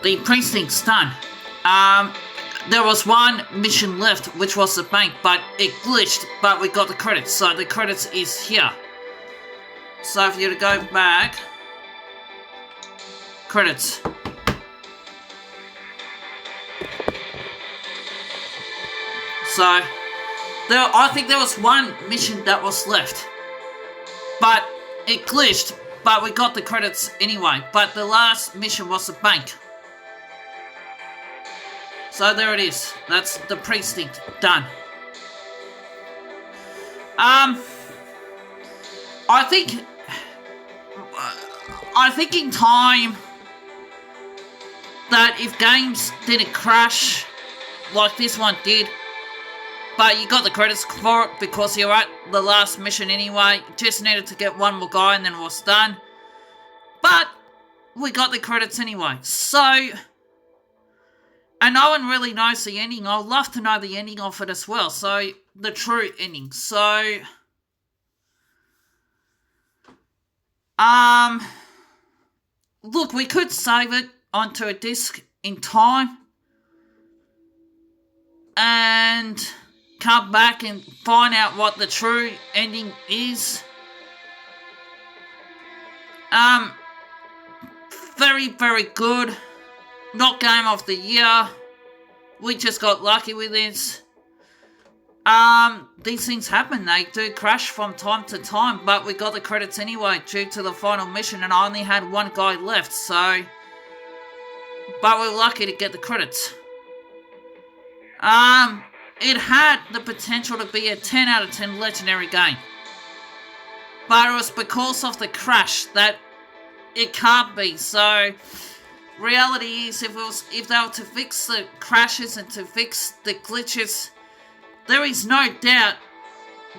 the precinct's done. There was one mission left, which was the bank, but it glitched, but we got the credits, so the credits is here. So if you go back, credits. So, I think there was one mission that was left, but it glitched, but we got the credits anyway, but the last mission was the bank. So there it is. That's the precinct done. I think in time that if games didn't crash like this one did, but you got the credits for it because you're at the last mission anyway, just needed to get one more guy and then it was done. But we got the credits anyway, so... And no one really knows the ending. I'd love to know the ending of it as well. So, the true ending. So, look, we could save it onto a disc in time. And come back and find out what the true ending is. Very, very good. Not game of the year. We just got lucky with this. These things happen. They do crash from time to time, but we got the credits anyway due to the final mission, and I only had one guy left, so... But we were lucky to get the credits. It had the potential to be a 10 out of 10 legendary game. But it was because of the crash that it can't be, so... Reality is, if they were to fix the crashes and to fix the glitches, there is no doubt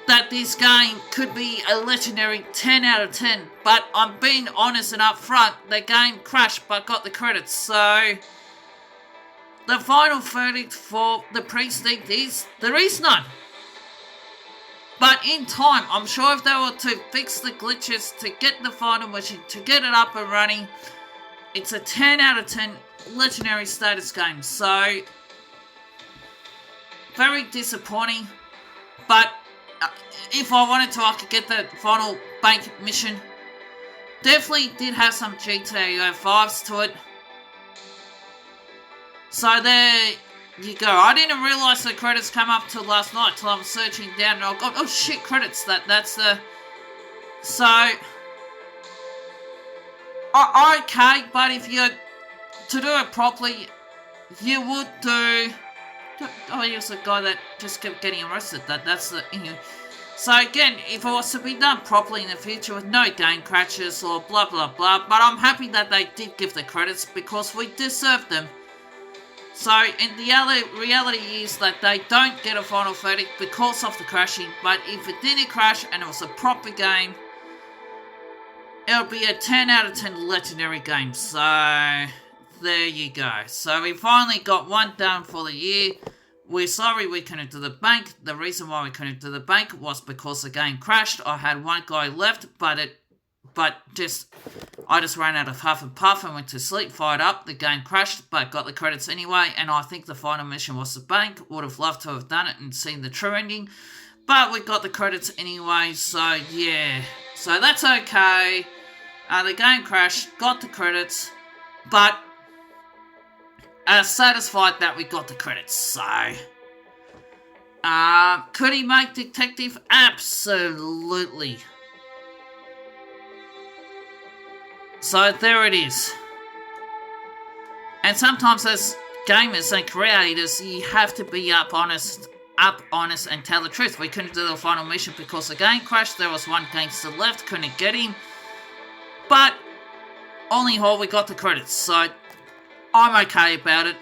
that this game could be a legendary 10 out of 10. But I'm being honest and upfront, the game crashed but got the credits. So, the final verdict for the precinct is, there is none. But in time, I'm sure if they were to fix the glitches, to get the final mission, to get it up and running, it's a 10 out of 10 legendary status game, so very disappointing, but if I wanted to, I could get the final bank mission. Definitely did have some GTA 5s to it. So there you go. I didn't realise the credits came up till last night, till I was searching down and I got, oh shit, credits, that's the... So... Okay, but if you're to do it properly, you would do... Oh, here's a guy that just kept getting arrested. That's the... So again, if it was to be done properly in the future with no game crashes or blah blah blah, but I'm happy that they did give the credits because we deserve them. So, and the other reality is that they don't get a final verdict because of the crashing, but if it didn't crash and it was a proper game, it'll be a 10 out of 10 legendary game, so there you go. So we finally got one done for the year. We're sorry we couldn't do the bank. The reason why we couldn't do the bank was because the game crashed. I had one guy left, I just ran out of huff and puff and went to sleep, fired up. The game crashed, but got the credits anyway, and I think the final mission was the bank. Would have loved to have done it and seen the true ending, but we got the credits anyway, so yeah. So that's okay. The game crashed, got the credits, but satisfied that we got the credits, so... could he make Detective? Absolutely. So there it is. And sometimes as gamers and creators, you have to be up honest and tell the truth. We couldn't do the final mission because the game crashed. There was one gangster left, couldn't get him. But, all in all, we got the credits, so I'm okay about it.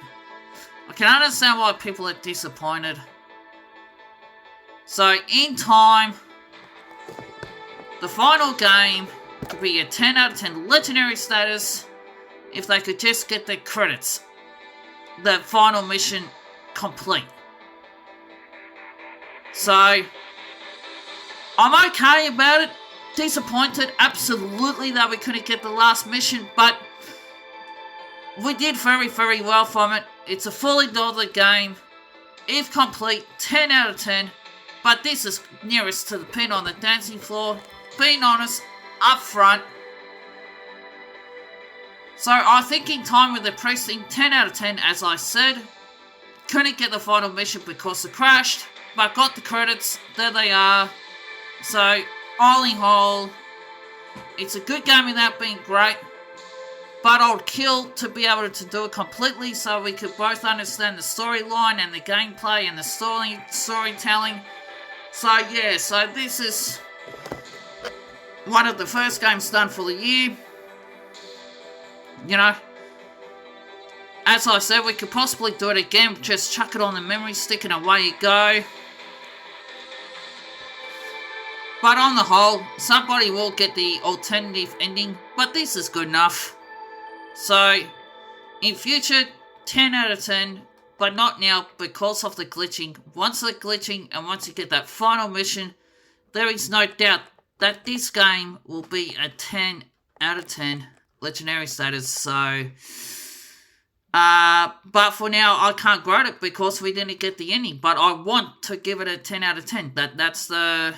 I can understand why people are disappointed. So, in time, the final game could be a 10 out of 10 legendary status if they could just get the credits. The final mission complete. So, I'm okay about it. Disappointed, absolutely, that we couldn't get the last mission, but we did very, very well from it. It's a fully loaded game. If complete, 10 out of 10. But this is nearest to the pin on the dancing floor. Being honest, up front. So I think in time with the precinct, 10 out of 10 as I said. Couldn't get the final mission because it crashed. But got the credits, there they are. So, all in all, it's a good game without being great. But I would kill to be able to do it completely so we could both understand the storyline and the gameplay and the storytelling. So yeah, so this is one of the first games done for the year. You know, as I said, we could possibly do it again, just chuck it on the memory stick and away you go. But on the whole, somebody will get the alternative ending, but this is good enough. So, in future, 10 out of 10, but not now because of the glitching. Once the glitching and once you get that final mission, there is no doubt that this game will be a 10 out of 10 legendary status. So, but for now, I can't grade it because we didn't get the ending. But I want to give it a 10 out of 10. That's the...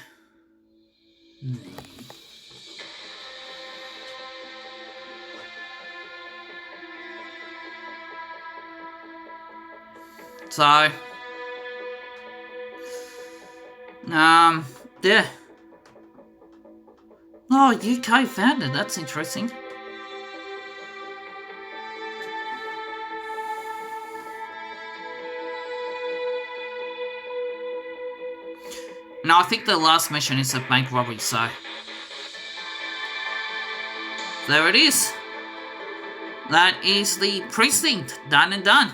So, yeah. Oh, UK founded, that's interesting. No, I think the last mission is a bank robbery, so... There it is. That is the precinct, done and done.